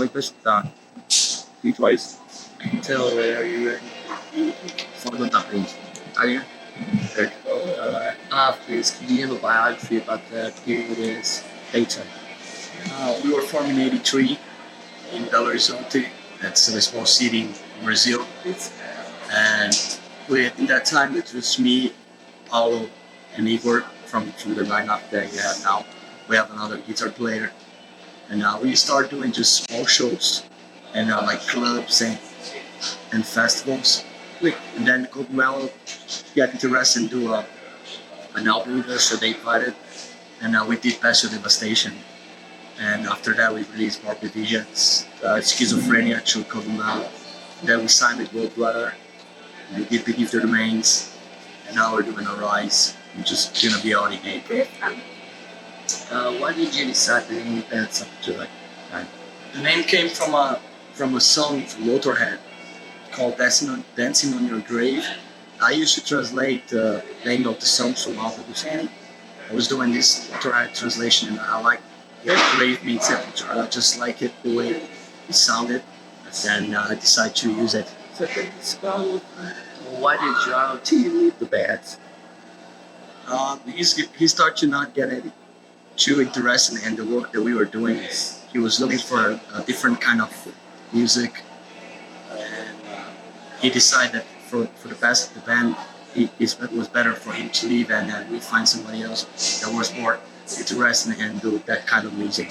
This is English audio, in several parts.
Pode prestar. Que faz? Tell are you ready? Só botar pronto. Aí, certo. Please, could you give a biography about the period is daytime? We were formed in '83 in Belo Horizonte. That's a small city in Brazil. And in that time, it was me, Paulo, and Igor from the lineup that you have now. We have another guitar player. And we start doing just small shows and like clubs and festivals. And then Cogumelo got interested in do an album with us, so they invited. And we did Passion Devastation. And after that, we released More Divisions, Schizophrenia to Cogumelo. Then we signed with World Brother. We did Beneath the Remains. And now we're doing Arise. I'm just gonna be out in April. Why did you decide to name the band Sepultura? The name came from a song from Motorhead called Dancing on Your Grave. I used to translate the name of the song from Alphabet. I was doing this Motorhead translation and I like what grave means Sepultura. I just like it the way it sounded. And I decided to use it. Why did JRT leave the band? He started to not get any too interested in the work that we were doing. He was looking for a different kind of music, and he decided that for the best of the band, it was better for him to leave, and then we find somebody else that was more interested in do that kind of music.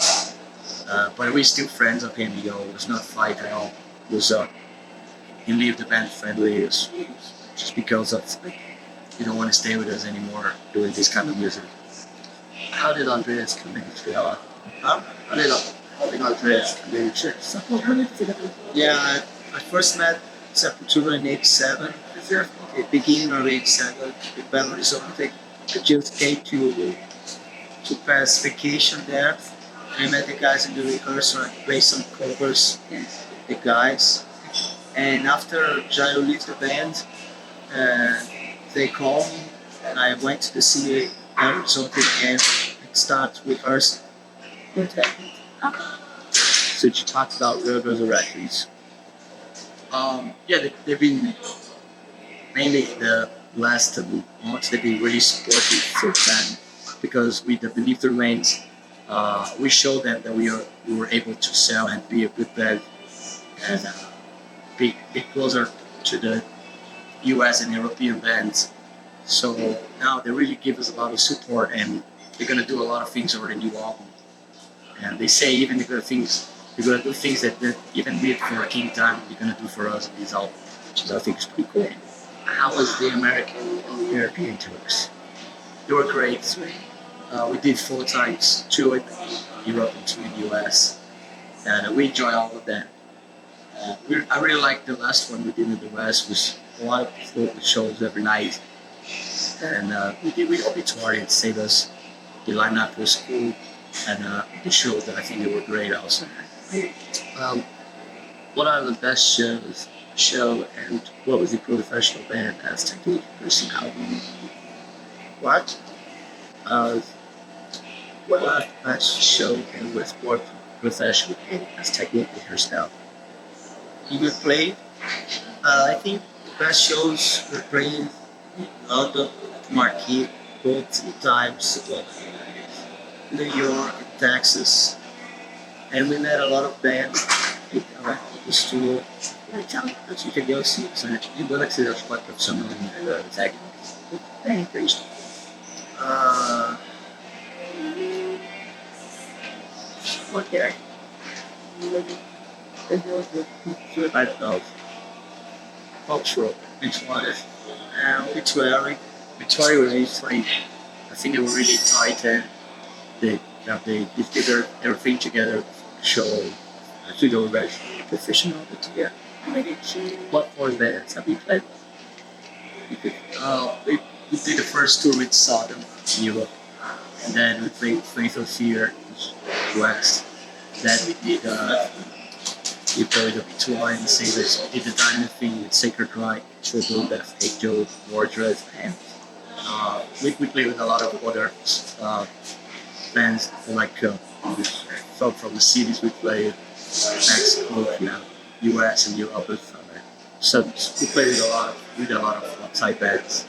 But we're still friends of him. It was not a fight at all. It was he left the band friendly. It was just because of he don't want to stay with us anymore doing this kind of music. How did Andreas come into Huh? How did Andreas come into Yeah, I first met Sepultura in '87. The beginning of '87, in Belo Horizonte. I just came to pass vacation there. I met the guys in the rehearsal and played some covers with the guys. And after Jairo left the band, they called me and I went to the city and start rehearsing. What happened? So you talked about Road Resurrections. Yeah, they've been mainly the last months. They've been really supportive for the band because with the Beneath the Remains, we showed them that we were able to sell and be a good band and be closer to the US and European bands. So now they really give us a lot of support and they're gonna do a lot of things over the new album. And they say even they're gonna do things that even did for King Time, they're gonna do for us in this album, which is I think is pretty cool. How was the American and European tours? They were great. We did 4 times, 2 in Europe and 2 in the US. And we enjoy all of them. I really liked the last one we did in the West. Was a lot of local shows every night. And we did Obituary and Save Us. The lineup was cool. And the shows that I think they were great also. What are the best show and what was the professional band as technique personality? What? What are the best show and with what professional band as technique herself? You played? I think the best shows were playing in London, Marquee, both times, New York, Texas. And we met a lot of bands this tour. Entendeu? Sim, embora que seja quatro profissionais técnicos, tem três. Okay. Cultural, which was Obituary. Obituary was really, I think they were really tight and they did everything together. Show. I think they were very professional together. What 4 bands have you played? We did the first tour with Sodom in Europe, and then we played Faith or Fear, West. Then we played Obituary and Savers. We did the Diamond thing with Sacred Right, Triple Death, Hate Joe, Wardrobe, and we played with a lot of other bands like from the cities we played. Mexico, US and Europe with so we played with a lot of outside bands.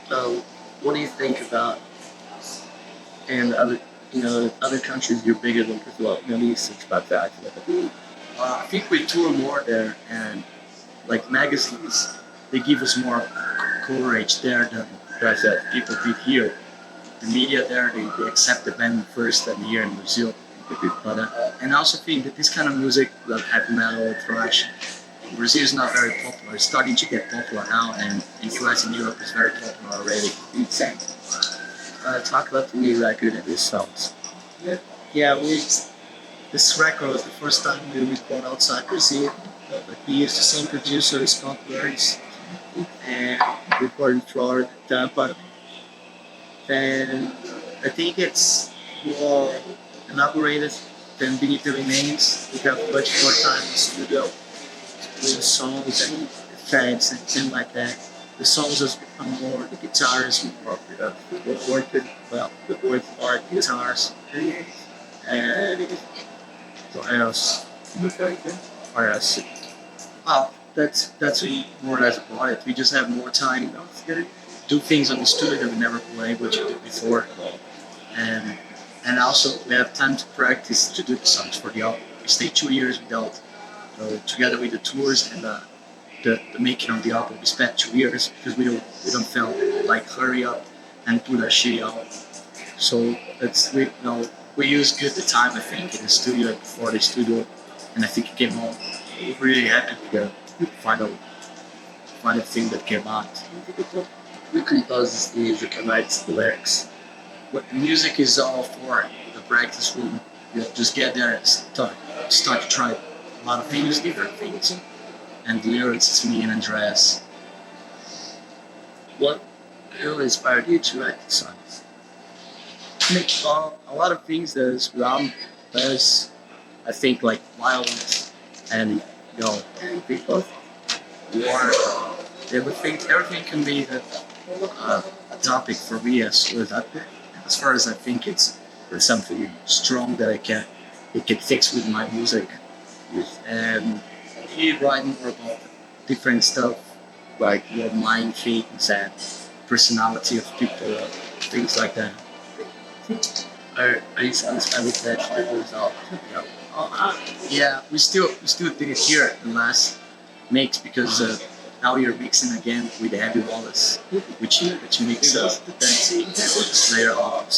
What do you think about and other other countries you're bigger than Brazil? Middle East, it's about that. I think we tour more there, and like magazines, they give us more coverage there than that people did here. The media there, they accept the band first and here in Brazil. But, and I also think that this kind of music, like heavy metal, thrash, Brazil is not very popular. It's starting to get popular now, and in US and Europe is very popular already. Talk about the new record and the songs. Yeah, this record was the first time we recorded outside Brazil. We used the same producer, Scott Burns, and recorded in Florida, Tampa. And I think it's more elaborated than Beneath the Remains. We have much more time in the studio with the songs and effects and things like that. The songs has become more, the guitars more working, well, with more guitars. And what else? What else? That's more or less about it. We just have more time to do things on the studio that we never been able to do before. And also we have time to practice to do the songs for the album. We stayed 2 years without, together with the tours and the making of the album. We spent 2 years because we don't feel like hurry up and put our shit out. So we used good the time I think in the studio before the studio, and I think it came home. We're really happy to final thing that came out. Who composes the music and writes the lyrics? What the music is all for the practice room. You just get there and start to try a lot of things, different things. And the lyrics is me and Andreas. What inspired you to write the songs? I think a lot of things there's I think like violence and people, war, everything can be a topic for me as far as I think it's something strong that it can fix with my music. And he write more about different stuff like your mind things and personality of people, things like that. Are you satisfied with that result? Yeah, we still did it here at the last mix because now you're mixing again with Abby Wallace, which mixes the dance layer off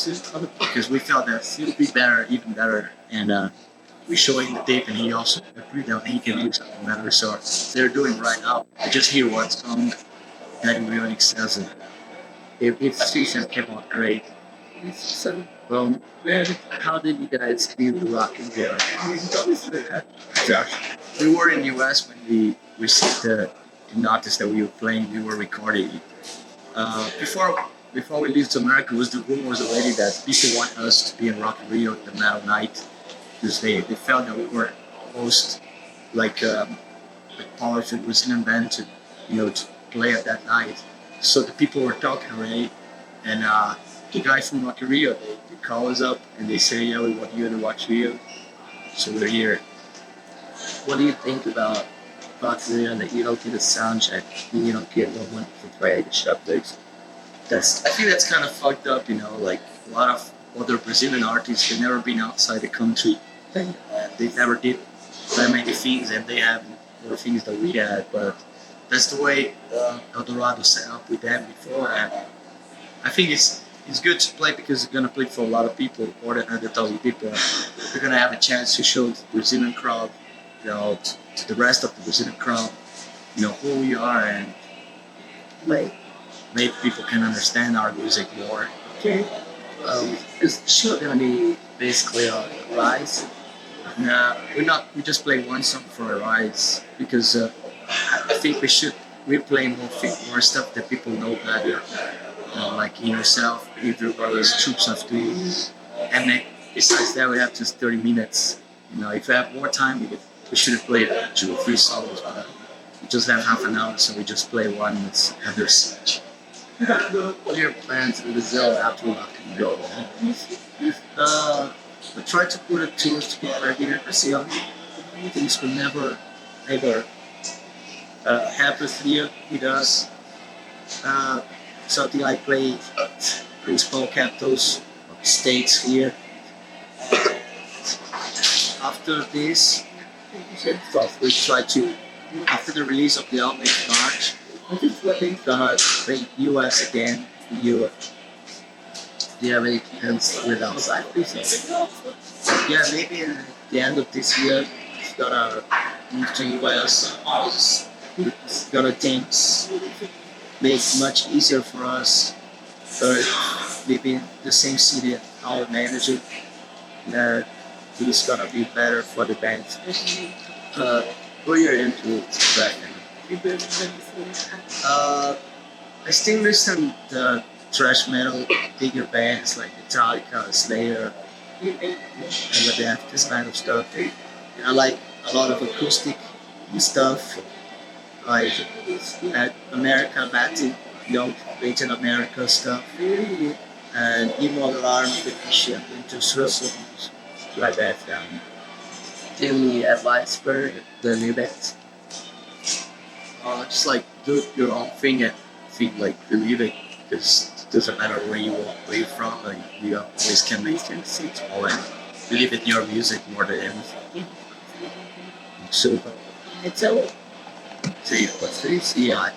because we felt that it would be better, even better, and we show him the tape and he also agreed that he can do something better. So they're doing right now. I just hear one song and really says it season came out great. So, how did you guys do the rock and roll? We were in the US when we received the artist that we were playing. We were recording. Before we lived to America, was the rumors already that people want us to be in Rock in Rio the Metal Night because they felt that we were most like powerful Brazilian band to play at that night. So the people were talking already, and the guys from Rock in Rio they call us up and they say, "Yeah, we want you to watch Rio." So we're here. What do you think about Rock in Rio that you don't get a sound check and you don't get no one to play the shop things? I think that's kind of fucked up, like a lot of other Brazilian artists, they've never been outside the country. They never did that many things and they have more things that we had, but that's the way Eldorado set up with them before, and I think it's good to play because you're going to play for a lot of people, more than 100,000 people. You're going to have a chance to show the Brazilian crowd, to the rest of the Brazilian crowd, who we are, and maybe people can understand our music more. Okay. Is the show going to be basically on Rise? Nah, we're not. We just play one song for a Rise because I think we play more stuff that people know better. Like In Yourself, If Your Brothers, Troops of Two. And then, besides that, we have just 30 minutes. If we have more time, we should have played 2 or 3 songs, but we just have half an hour, so we just play one that's other such. What are your plans in Brazil after Rock and Roll? We try to put a tour together here in Brazil. Things will never happen here with us. Uh, Something like play baseball capitals of states here. After this, we try to, after the release of the album in March, I think we're gonna play US again, Europe. Do you have any plans with outside business? Yeah, maybe at the end of this year, it's gonna move to US. It's gonna things make it much easier for us. But maybe in the same city, our manager, that it's gonna be better for the band. Uh, who you're into right now? I still listen to thrash metal, bigger bands like Metallica, Slayer, and this kind of stuff. And I like a lot of acoustic stuff, like America Latin, Latin America stuff, and emo alarm, the into songs like that. Any advice for the new bands? Just like do your own thing and feel like believe it. Because it doesn't matter where you're from, like you always can make things small and believe in your music more than anything. So, it's a See, what's this? yeah.